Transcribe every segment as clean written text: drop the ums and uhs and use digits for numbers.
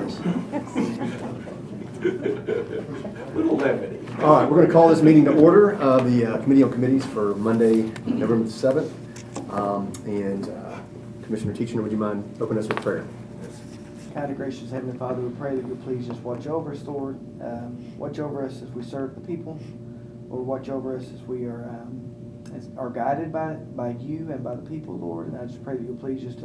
nice. Little levity. All right, we're going to call this meeting to order of the Committee on Committees for Monday, November the 7th. Commissioner Teacher, would you mind opening us with prayer? Kind of gracious Heavenly Father, we pray that you'll please just watch over us, Lord. Watch over us as we serve the people. Lord, watch over us as we are guided by you and by the people, Lord. And I just pray that you'll please just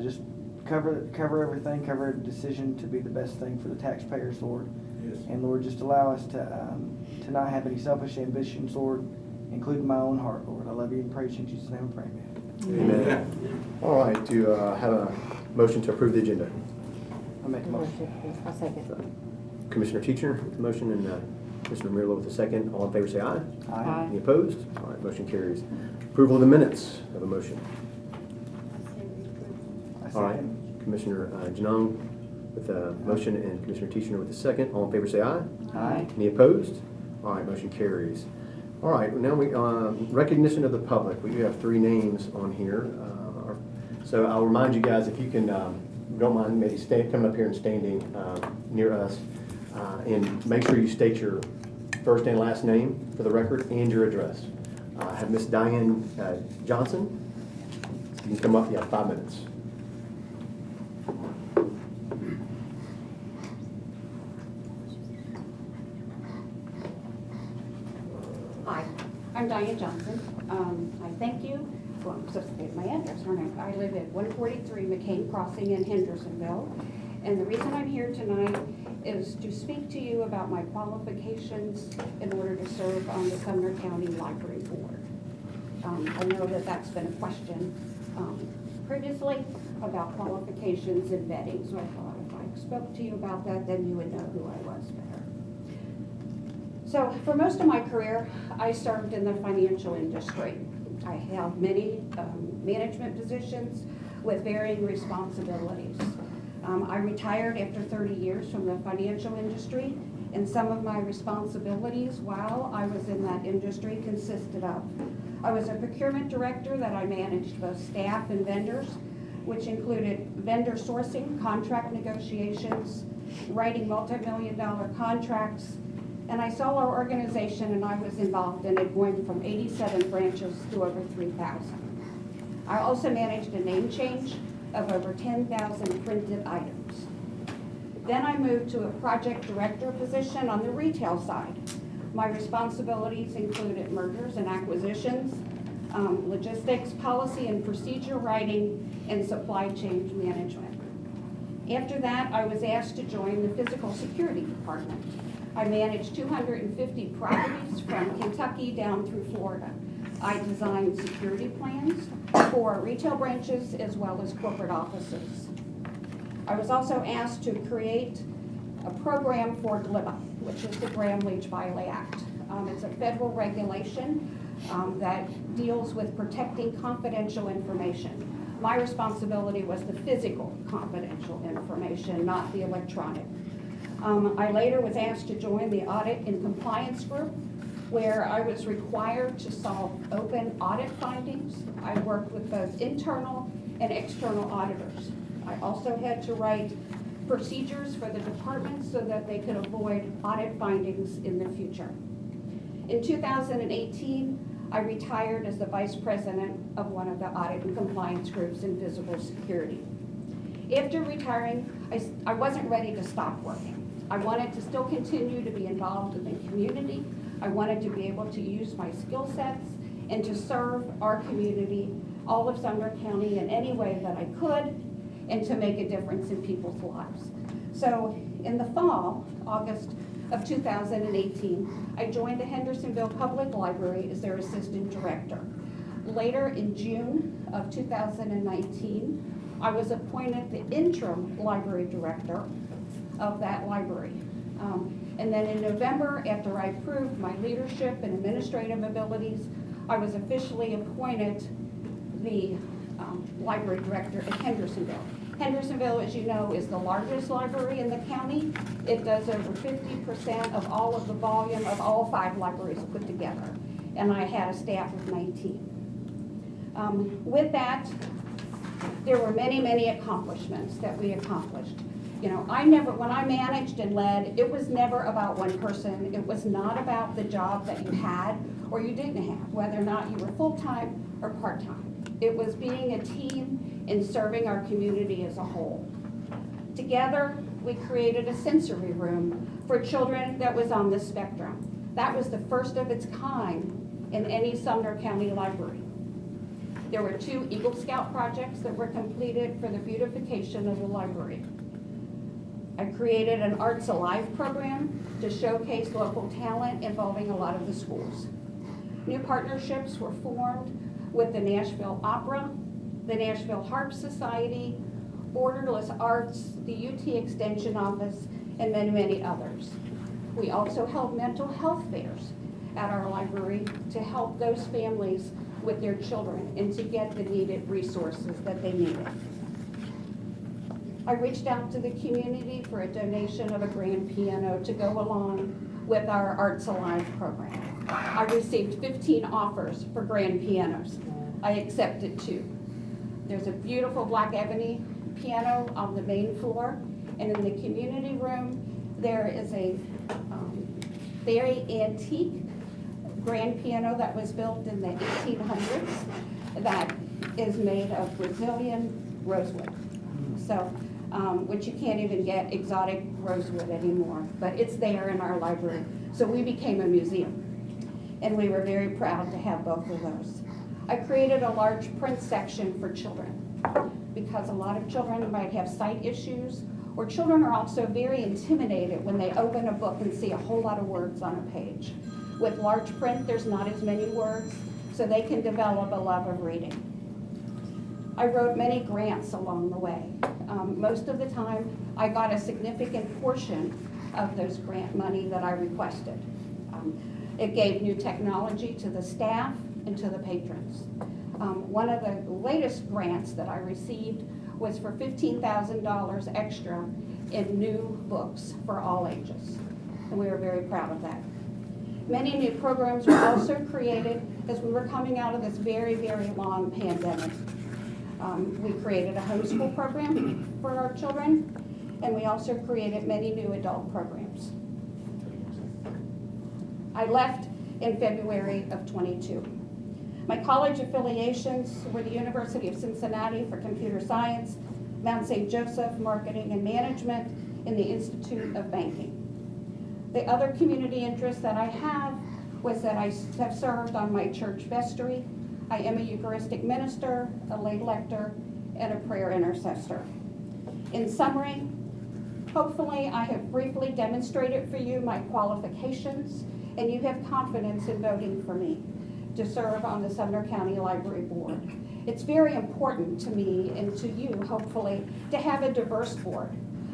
just cover everything, cover every decision to be the best thing for the taxpayers, Lord. Yes. And Lord, just allow us to not have any selfish ambitions, Lord, including my own heart, Lord. I love you and praise you in Jesus' name. I pray, amen. Amen. All right, do have a motion to approve the agenda? I make a motion. I'll second. Commissioner Teacher with the motion and Commissioner Murillo with the second. All in favor say aye. Aye. Any opposed? All right, motion carries. Approval of the minutes of a motion. I All right, second. Commissioner Janong with the motion and Commissioner Teacher with the second. All in favor say aye. Aye. Any opposed? All right, motion carries. All right, now we recognition of the public. We do have 3 names on here. So I'll remind you guys, if you can, don't mind maybe coming up here and standing near us, and make sure you state your first and last name for the record and your address. I have Miss Diane Johnson. You can come up, 5 minutes. Hi, I'm Diane Johnson. I thank you. Well, I'm supposed to state my address, aren't I? I live at 143 McCain Crossing in Hendersonville. And the reason I'm here tonight is to speak to you about my qualifications in order to serve on the Sumner County Library Board. I know that that's been a question previously about qualifications and vetting, so I thought if I spoke to you about that, then you would know who I was better. So for most of my career, I served in the financial industry. I held many management positions with varying responsibilities. I retired after 30 years from the financial industry, and some of my responsibilities while I was in that industry consisted of, I was a procurement director that I managed both staff and vendors, which included vendor sourcing, contract negotiations, writing multi-million-dollar contracts, and I saw our organization, and I was involved in it, going from 87 branches to over 3,000. I also managed a name change of over 10,000 printed items. Then I moved to a project director position on the retail side. My responsibilities included mergers and acquisitions, logistics, policy and procedure writing, and supply chain management. After that, I was asked to join the physical security department. I managed 250 properties from Kentucky down through Florida. I designed security plans for retail branches as well as corporate offices. I was also asked to create a program for GLIBA, which is the Graham-Leach-Biley Act. It's a federal regulation that deals with protecting confidential information. My responsibility was the physical confidential information, not the electronic. I later was asked to join the audit and compliance group, where I was required to solve open audit findings. I worked with both internal and external auditors. I also had to write procedures for the department so that they could avoid audit findings in the future. In 2018, I retired as the vice president of one of the audit and compliance groups in physical security. After retiring, I wasn't ready to stop working. I wanted to still continue to be involved in the community. I wanted to be able to use my skill sets and to serve our community, all of Sumner County, in any way that I could, and to make a difference in people's lives. So in the fall, August of 2018, I joined the Hendersonville Public Library as their assistant director. Later in June of 2019, I was appointed the interim library director of that library. And then in November, after I proved my leadership and administrative abilities, I was officially appointed the library director at Hendersonville. Hendersonville, as you know, is the largest library in the county. It does over 50% of all of the volume of all 5 libraries put together. And I had a staff of 19. With that, there were many, many accomplishments that we accomplished. You know, when I managed and led, it was never about one person. It was not about the job that you had or you didn't have, whether or not you were full-time or part-time. It was being a team and serving our community as a whole. Together, we created a sensory room for children that was on the spectrum. That was the first of its kind in any Sumner County library. There were 2 Eagle Scout projects that were completed for the beautification of the library. I created an Arts Alive program to showcase local talent involving a lot of the schools. New partnerships were formed with the Nashville Opera, the Nashville Harp Society, Borderless Arts, the UT Extension Office, and many, many others. We also held mental health fairs at our library to help those families with their children and to get the needed resources that they needed. I reached out to the community for a donation of a grand piano to go along with our Arts Alive program. I received 15 offers for grand pianos. I accepted 2. There's a beautiful black ebony piano on the main floor, and in the community room, there is a very antique grand piano that was built in the 1800s that is made of Brazilian rosewood. So, which you can't even get exotic rosewood anymore, but it's there in our library. So we became a museum, and we were very proud to have both of those. I created a large print section for children because a lot of children might have sight issues, or children are also very intimidated when they open a book and see a whole lot of words on a page. With large print, there's not as many words, so they can develop a love of reading. I wrote many grants along the way. Most of the time, I got a significant portion of those grant money that I requested. It gave new technology to the staff and to the patrons. One of the latest grants that I received was for $15,000 extra in new books for all ages, and we were very proud of that. Many new programs were also created as we were coming out of this very, very long pandemic. We created a homeschool program for our children, and we also created many new adult programs. I left in February of 22. My college affiliations were the University of Cincinnati for Computer Science, Mount St. Joseph Marketing and Management, and the Institute of Banking. The other community interest that I have was that I have served on my church vestry. I am a Eucharistic minister, a lay lector, and a prayer intercessor. In summary, hopefully I have briefly demonstrated for you my qualifications, and you have confidence in voting for me to serve on the Sumner County Library Board. It's very important to me and to you, hopefully, to have a diverse board,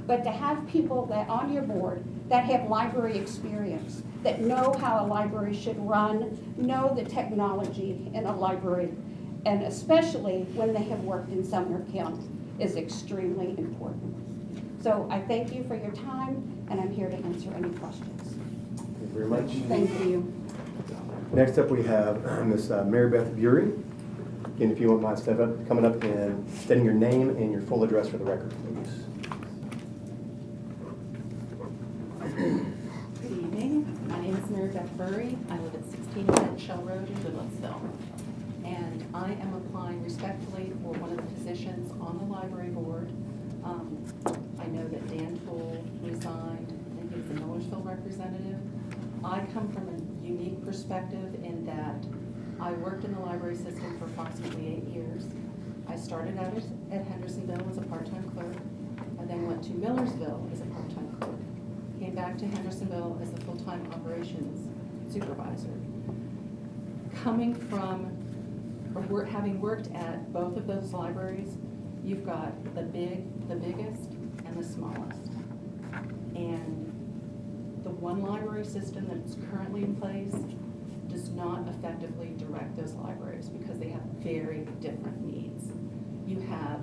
but to have people that on your board that have library experience, that know how a library should run, know the technology in a library, and especially when they have worked in Sumner County is extremely important. So I thank you for your time, and I'm here to answer any questions. Thank you very much. Thank you. Next up, we have Miss Mary Beth Bury. Again, if you won't mind coming up and stating your name and your full address for the record, please. Good evening. My name is Mary Beth Bury. I live at 1610 Shell Road in Goodlettsville. And I am applying respectfully for one of the positions on the library board. I know that Dan Toole resigned, and he was the Millersville representative. I come from a unique perspective in that I worked in the library system for approximately 8 years. I started out at Hendersonville as a part-time clerk. I then went to Millersville as a part-time clerk. Came back to Hendersonville as a full-time operations supervisor. Coming from, or having worked at both of those libraries, you've got the biggest, and the smallest. And the one library system that's currently in place does not effectively direct those libraries because they have very different needs. You have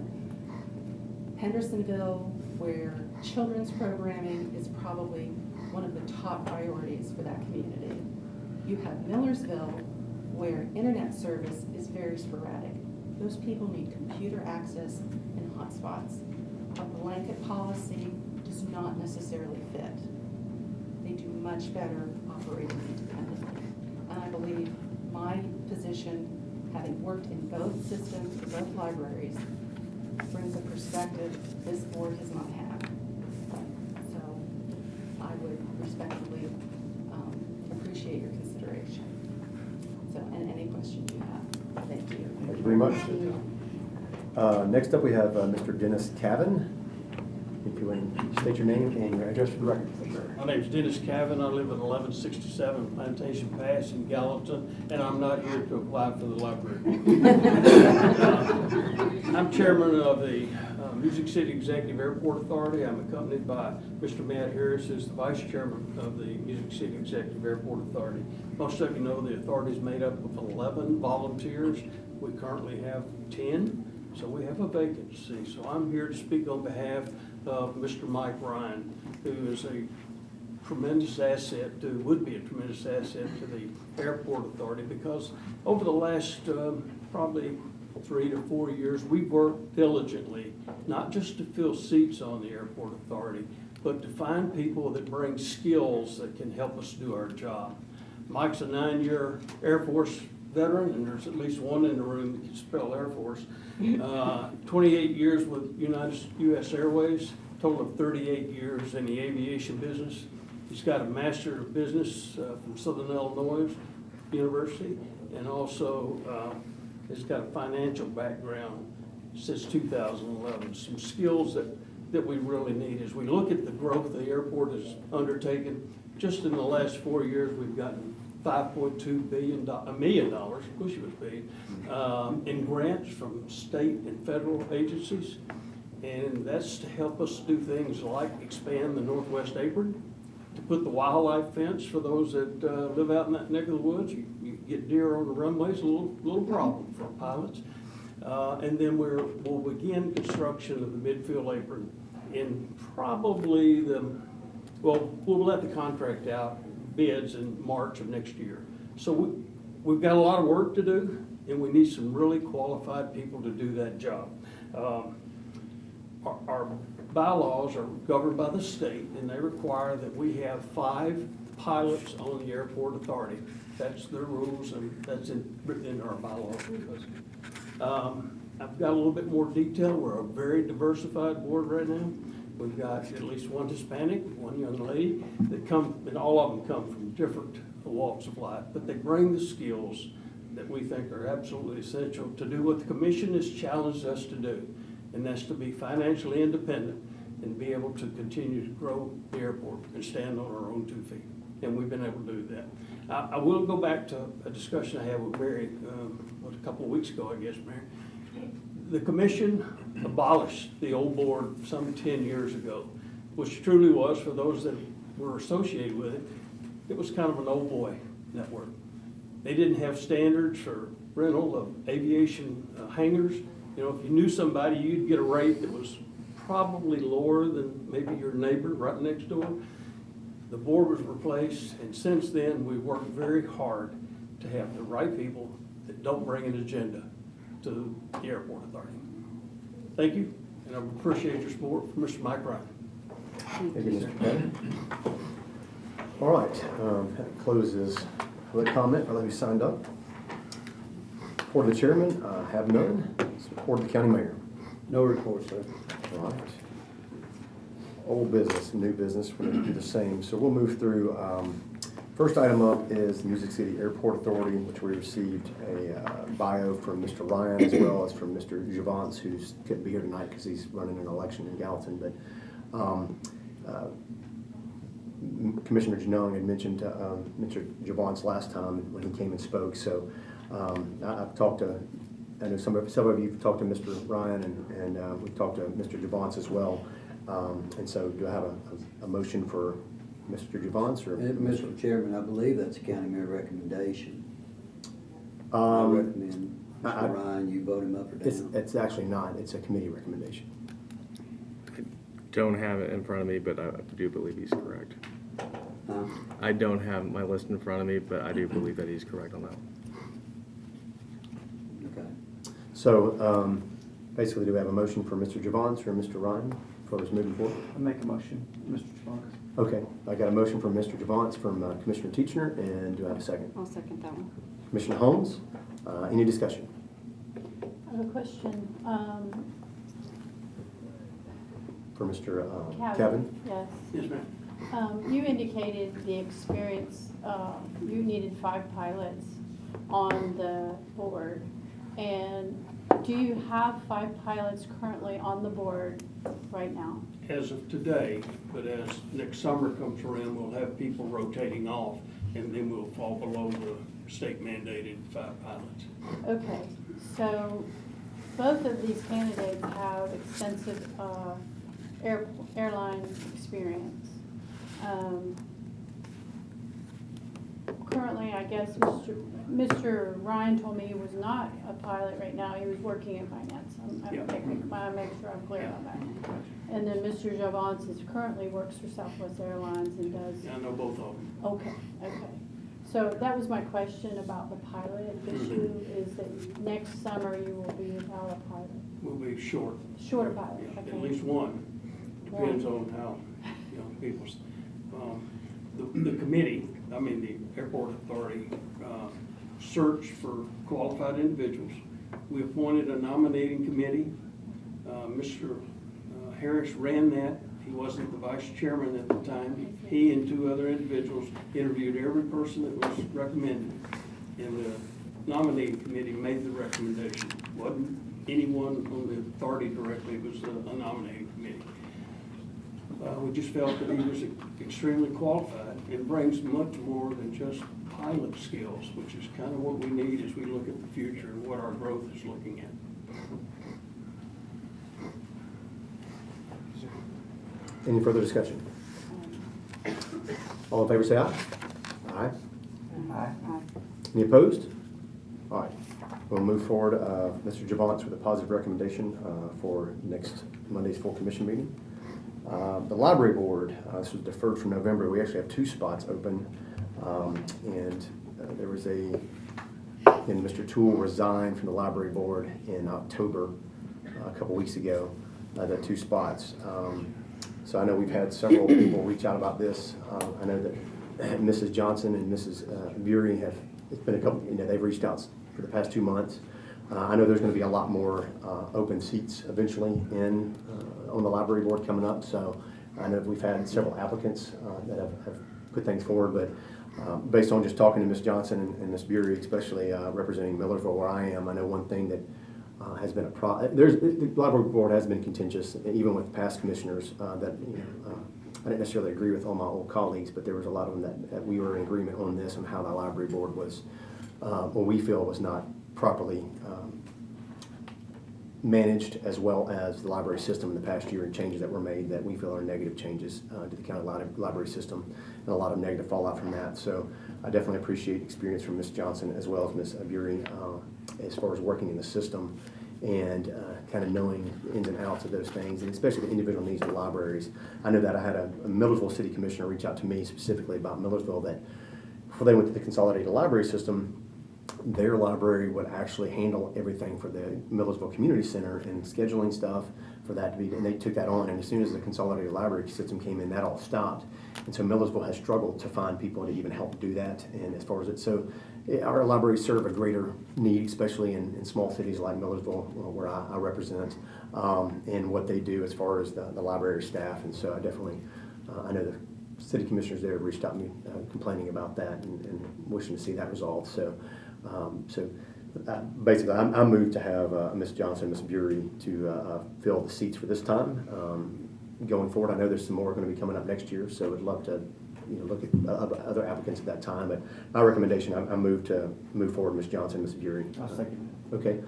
Hendersonville, where children's programming is probably one of the top priorities for that community. You have Millersville, where internet service is very sporadic. Those people need computer access and hotspots. A blanket policy not necessarily fit. They do much better operating independently. And I believe my position, having worked in both systems for both libraries, brings a perspective this board has not had. So I would respectfully appreciate your consideration. So, and any questions you have, thank you. Thank you very much. Next up, we have Mr. Dennis Cavan. If you would state your name and your address for the record, please. My name's Dennis Cavan. I live at 1167 Plantation Pass in Gallatin, and I'm not here to apply for the library. I'm chairman of the Music City Executive Airport Authority. I'm accompanied by Mr. Matt Harris, who's the vice chairman of the Music City Executive Airport Authority. Most of you know the authority is made up of 11 volunteers. We currently have 10, so we have a vacancy. So I'm here to speak on behalf of Mr. Mike Ryan, who is a tremendous asset, would be a tremendous asset to the Airport Authority, because over the last probably 3 to 4 years, we've worked diligently, not just to fill seats on the Airport Authority, but to find people that bring skills that can help us do our job. Mike's a 9-year Air Force veteran, and there's at least one in the room that can spell Air Force. 28 years with U.S. Airways, total of 38 years in the aviation business. He's got a Master of Business from Southern Illinois University, and also has got a financial background since 2011. Some skills that we really need as we look at the growth the airport has undertaken. Just in the last 4 years, we've gotten $5.2 million, wish it was big, in grants from state and federal agencies. And that's to help us do things like expand the Northwest Apron, to put the wildlife fence for those that live out in that neck of the woods. You get deer on the runways, a little problem for pilots. And then we'll begin construction of the midfield apron in probably we'll let the contract out, bids in March of next year. So we've got a lot of work to do, and we need some really qualified people to do that job. Our bylaws are governed by the state, and they require that we have 5 pilots on the Airport Authority. That's their rules, and that's written in our bylaws. I've got a little bit more detail. We're a very diversified board right now. We've got at least one Hispanic, one young lady that come, and all of them come from different walks of life, but they bring the skills that we think are absolutely essential to do what the commission has challenged us to do, and that's to be financially independent and be able to continue to grow the airport and stand on our own 2 feet. And we've been able to do that. I will go back to a discussion I had with Mary a couple of weeks ago, I guess, Mary. The commission abolished the old board some 10 years ago, which truly was, for those that were associated with it, it was kind of an old boy network. They didn't have standards for rental of aviation hangars. You know, if you knew somebody, you'd get a rate that was probably lower than maybe your neighbor right next door. The board was replaced, and since then, we've worked very hard to have the right people that don't bring an agenda to the Airport Authority. Thank you, and I appreciate your support for Mr. Mike Ryan. Thank you, Mr. Cavan. All right, that closes public comment for those who signed up. Report of the chairman, have none. Report of the county mayor. No report, sir. All right. Old business, new business, we're going to do the same. So we'll move through. First item up is the Music City Airport Authority, which we received a bio from Mr. Ryan as well as from Mr. Javance, who couldn't be here tonight because he's running an election in Gallatin. But Commissioner Janung had mentioned Mr. Javance last time when he came and spoke. So I've talked to, I know some of you have talked to Mr. Ryan, and we've talked to Mr. Javance as well. And so do I have a motion for Mr. Javance? Or Mr. Chairman, I believe that's a county mayor recommendation. I recommend Mr. Ryan, you vote him up or down. It's actually not. It's a committee recommendation. Don't have it in front of me, but I do believe he's correct. I don't have my list in front of me, but I do believe that he's correct on that. Okay. So basically, do we have a motion for Mr. Javance or Mr. Ryan far as moving forward? I make a motion, Mr. Chavon. Okay, I got a motion from Mr. Javance from Commissioner Teachner, and do I have a second? I'll second that one. Commissioner Holmes, any discussion? I have a question. For Mr. Kevin? Kevin? Yes. Yes, ma'am. You indicated the experience, you needed 5 pilots on the board. And do you have 5 pilots currently on the board right now? As of today, but as next summer comes around, we'll have people rotating off, and then we'll fall below the state mandated 5 pilots. Okay, so both of these candidates have extensive airline experience. Currently, I guess Mr. Ryan told me he was not a pilot right now. He was working in finance. I Yeah. make sure I'm clear on that. And then Mr. Javance is currently works for Southwest Airlines and does. I know both of them. Okay. So that was my question about the pilot issue, is that next summer you will be without a pilot. We'll be short. Short a pilot, Yeah, okay. at least one. Depends on how, people's, the committee, the airport authority, searched for qualified individuals. We appointed a nominating committee. Mr. Harris ran that. He wasn't the vice chairman at the time. He and 2 other individuals interviewed every person that was recommended. And the nominating committee made the recommendation. Wasn't anyone on the authority directly, it was a nominating committee. We just felt that he was extremely qualified and brings much more than just pilot skills, which is kind of what we need as we look at the future and what our growth is looking at. Any further discussion? All in favor say aye. Aye. Aye. Any opposed? All right, we'll move forward, Mr. Javance with a positive recommendation for next Monday's full commission meeting. The library board, this was deferred from November. We actually have 2 spots open. And there was and Mr. Toole resigned from the library board in October, a couple weeks ago, the 2 spots. So I know we've had several people reach out about this. I know that Mrs. Johnson and Mrs. Bury it's been a couple, they've reached out for the past 2 months. I know there's going to be a lot more open seats eventually on the library board coming up. So I know we've had several applicants that have put things forward, but based on just talking to Ms. Johnson and Ms. Bury, especially representing Millersville where I am, I know one thing that has been a problem. The library board has been contentious, even with past commissioners. That I didn't necessarily agree with all my old colleagues, but there was a lot of them that we were in agreement on this and how the library board was, what we feel was not properly managed, as well as the library system in the past year, and changes that were made that we feel are negative changes to the county library system, and a lot of negative fallout from that. So I definitely appreciate experience from Ms. Johnson as well as Ms. Bury as far as working in the system and kind of knowing the ins and outs of those things, and especially the individual needs of the libraries. I know that I had a Millersville City Commissioner reach out to me specifically about Millersville, that before they went to the consolidated library system, their library would actually handle everything for the Millersville Community Center and scheduling stuff for that to be, and they took that on, and as soon as the consolidated library system came in, that all stopped. And so Millersville has struggled to find people to even help do that. And as far as our libraries serve a greater need, especially in small cities like Millersville, where I represent, and what they do as far as the library staff. And so I definitely, I know the city commissioners there have reached out to me complaining about that and wishing to see that resolved. So basically, I moved to have Ms. Johnson, Ms. Bury to fill the seats for this time. Going forward, I know there's some more going to be coming up next year, so I'd love to look at other applicants at that time. But my recommendation, I move forward Ms. Johnson, Ms. Bury. I'll second it. Okay.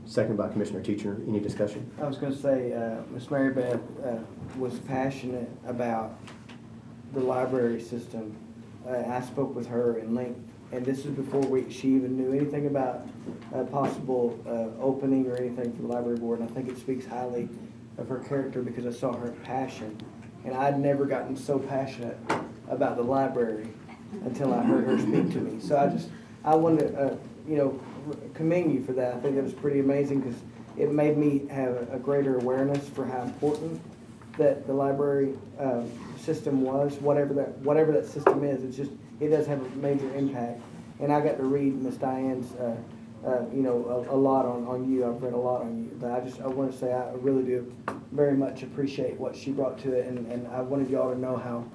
Second by Commissioner Teacher. Any discussion? I was going to say, Ms. Mary Beth was passionate about the library system. I spoke with her in length, and this is before she even knew anything about a possible opening or anything for the library board. And I think it speaks highly of her character, because I saw her passion, and I'd never gotten so passionate about the library until I heard her speak to me. So I wanted to, commend you for that. I think that was pretty amazing, because it made me have a greater awareness for how important that the library system was, whatever that system is. It's just, it does have a major impact. And I got to read Miss Diane's, a lot on you. I've read a lot on you. But I want to say I really do very much appreciate what she brought to it. And I wanted y'all to know how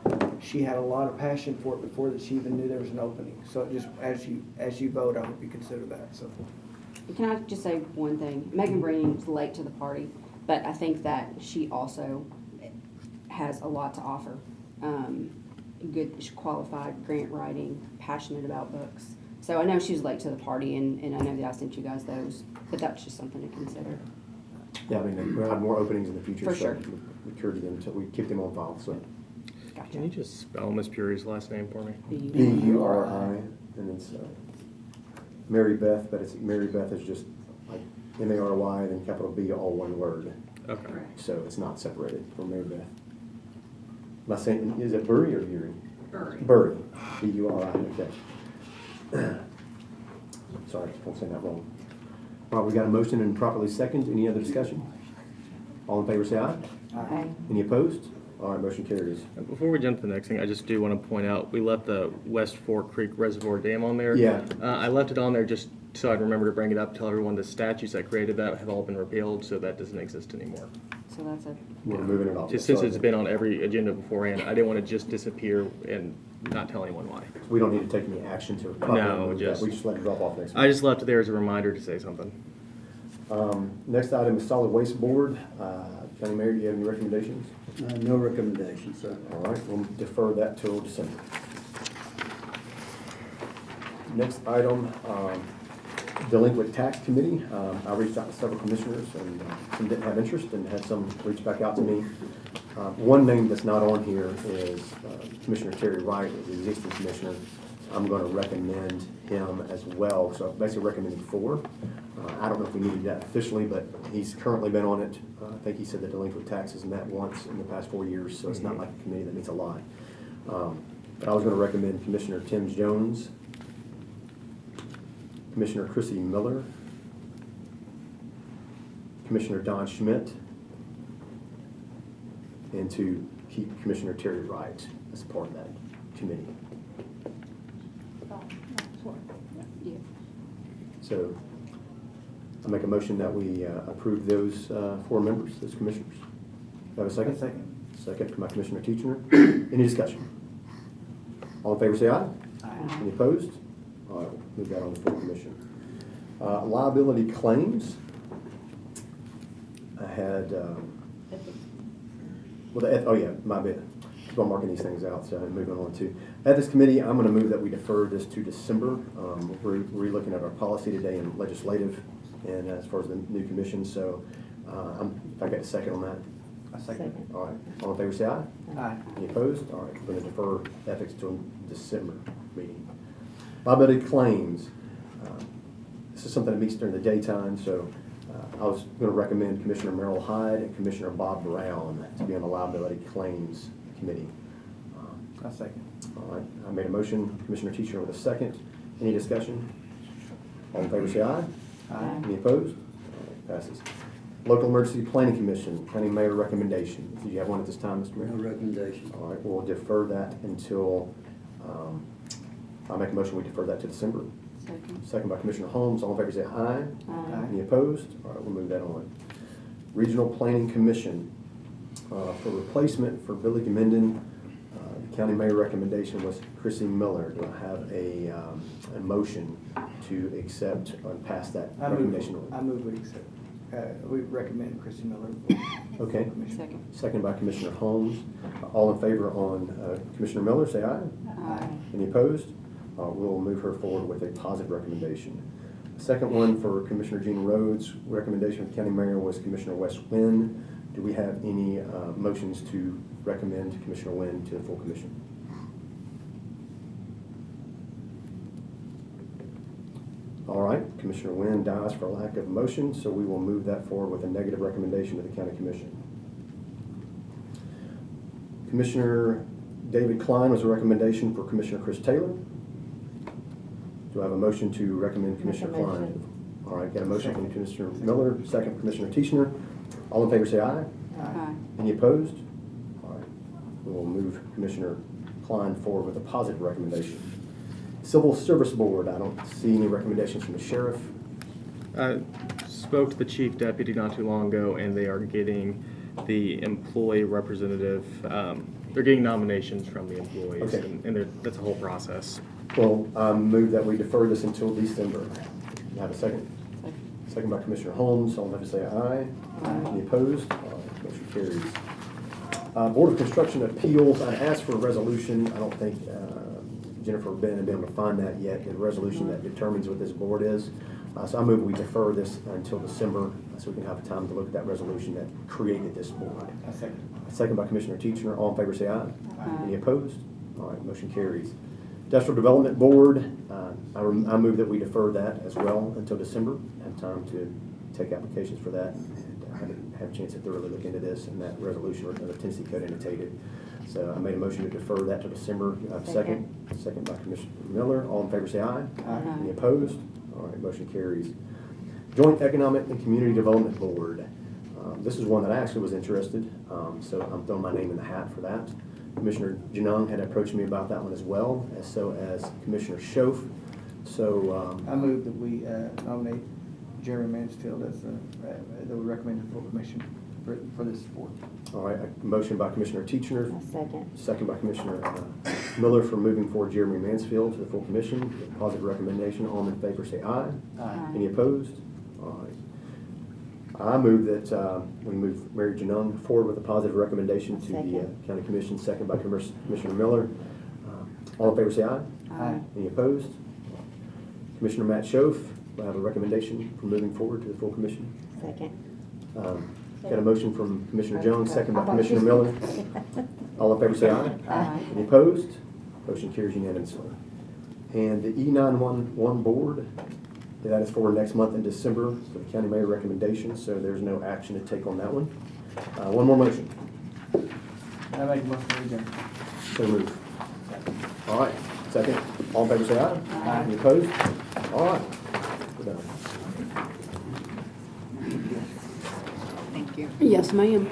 she had a lot of passion for it before that she even knew there was an opening. So just as you vote, I hope you consider that. So. Can I just say one thing? Megan Branning's late to the party, but I think that she also has a lot to offer. Good, she's qualified, grant writing, passionate about books. So I know she's late to the party, and I know that I sent you guys those, but that's just something to consider. Yeah, I mean, we'll have more openings in the future. For so sure. We encourage them to, we keep them on file, so. Gotcha. Can you just spell Miss Puri's last name for me? B-U-R-I, and it's Mary Beth, but it's Mary Beth is just like M-A-R-Y, then capital B, all one word. Okay. So it's not separated from Mary Beth. Am I saying, is it Burry or Bury? Burry. B-U-R-I, okay. Sorry, I'm saying that wrong. All right, we got a motion and properly second. Any other discussion? All in favor, say aye. Aye. Any opposed? All right, motion carries. Before we jump to the next thing, I just do want to point out, we left the West Fork Creek Reservoir Dam on there. Yeah. I left it on there just so I'd remember to bring it up, tell everyone the statutes that created that have all been repealed, so that doesn't exist anymore. So that's a, We're moving it off. Just since it's been on every agenda beforehand, I didn't want to just disappear and not tell anyone why. We don't need to take any action to properly No, remove that. just- We just let it drop off next week. I just left it there as a reminder to say something. Next item is solid waste board. County Mayor, do you have any recommendations? No recommendation, sir. All right, we'll defer that till December. Next item, delinquent tax committee. I reached out to several commissioners and some didn't have interest and had some reach back out to me. One name that's not on here is Commissioner Terry Wright, the existing commissioner. I'm going to recommend him as well. So basically recommending 4. I don't know if we needed that officially, but he's currently been on it. I think he said the delinquent taxes met once in the past 4 years, so it's not like a committee that meets a lot. But I was going to recommend Commissioner Tim Jones, Commissioner Chrissy Miller, Commissioner Don Schmidt, and to keep Commissioner Terry Wright as part of that committee. yeah. So I make a motion that we approve those 4 members, those commissioners. Do I have a second? Second. Second by Commissioner Teacher. Any discussion? All in favor, say aye. Aye. Any opposed? All right, move that on to full commission. Liability claims. I had, my bad. Keep on marking these things out, so I'm moving on to. Ethics Committee, I'm going to move that we defer this to December. We're looking at our policy today and legislative, and as far as the new commission, so if I get a second on that. A second. All right, all in favor, say aye. Aye. Any opposed? All right, we're going to defer ethics to December meeting. Liability claims. This is something that meets during the daytime, so I was going to recommend Commissioner Merrill Hyde and Commissioner Bob Brown to be on the liability claims committee. A second. All right, I made a motion, Commissioner Teacher with a second. Any discussion? All in favor, say aye. Aye. Any opposed? All right, passes. Local Emergency Planning Commission, County Mayor recommendation. Did you have one at this time, Mr. Mayor? No recommendation. All right, we'll defer that until, I'll make a motion, we defer that to December. Second. Second by Commissioner Holmes. All in favor, say aye. Aye. Any opposed? All right, we'll move that on. Regional Planning Commission, for replacement for Billy Gemenden, the county mayor recommendation was Chrissy Miller. Do I have a motion to accept or pass that recommendation on? I move we accept. We recommend Chrissy Miller. Okay. Second. Second by Commissioner Holmes. All in favor on Commissioner Miller, say aye. Aye. Any opposed? We'll move her forward with a positive recommendation. The second one for Commissioner Gene Rhodes, recommendation of County Mayor was Commissioner Wes Wynn. Do we have any motions to recommend Commissioner Wynn to the full commission? All right, Commissioner Wynn dies for lack of motion, so we will move that forward with a negative recommendation to the County Commission. Commissioner David Klein was a recommendation for Commissioner Chris Taylor. Do I have a motion to recommend Commissioner Klein? All right, got a motion from Commissioner Miller, second from Commissioner Teacher. All in favor say aye. Aye. Any opposed? We'll move Commissioner Klein forward with a positive recommendation. Civil Service Board, I don't see any recommendations from the sheriff. Spoke to the chief deputy not too long ago, and they are getting the employee representative, they're getting nominations from the employees, Okay. that's a whole process. Well, move that we defer this until December. Have a second? Second by Commissioner Holmes. All in favor say aye. Any opposed? Motion carries. Board of Construction Appeals, I'd asked for a resolution. I don't think Jennifer Ben had been able to find that yet, a resolution that determines what this board is. So I move we defer this until December so we can have time to look at that resolution that created this board. I second. Second by Commissioner Teachner. All in favor say aye. Aye. Any opposed? All right, motion carries. Industrial Development Board, I move that we defer that as well until December. Have time to take applications for that and have a chance to thoroughly look into this and that resolution or the Tennessee Code annotated. So I made a motion to defer that to December. Do I have a second? Second by Commissioner Miller. All in favor say aye. Aye. Any opposed? All right, motion carries. Joint Economic and Community Development Board. This is one that I actually was interested, so I'm throwing my name in the hat for that. Commissioner Janung had approached me about that one as well, so as Commissioner Schoaf. So, I move that we nominate Jeremy Mansfield as that we recommend for commission for this board. all right, a motion by Commissioner Teachner, A second. second by Commissioner Miller for moving forward Jeremy Mansfield to the full commission. Positive recommendation. All in favor say aye. Aye. Any opposed? All right. I move that we move Mary Janung forward with a positive recommendation to the Second. County Commission, second by Commissioner Miller. All in favor say aye. Aye. Any opposed? Commissioner Matt Schoaf, do I have a recommendation for moving forward to the full commission? Second. Got a motion from Commissioner Jones, second by Commissioner Miller. All in favor say aye. Aye. Any opposed? Motion carries unanimously. And the E911 Board, that is for next month in December for the county mayor recommendation, so there's no action to take on that one. One more motion. I make a motion to adjourn. So moved. All right, second. All in favor say aye. Aye. Any opposed? All right. We're done. Thank you. Yes, ma'am.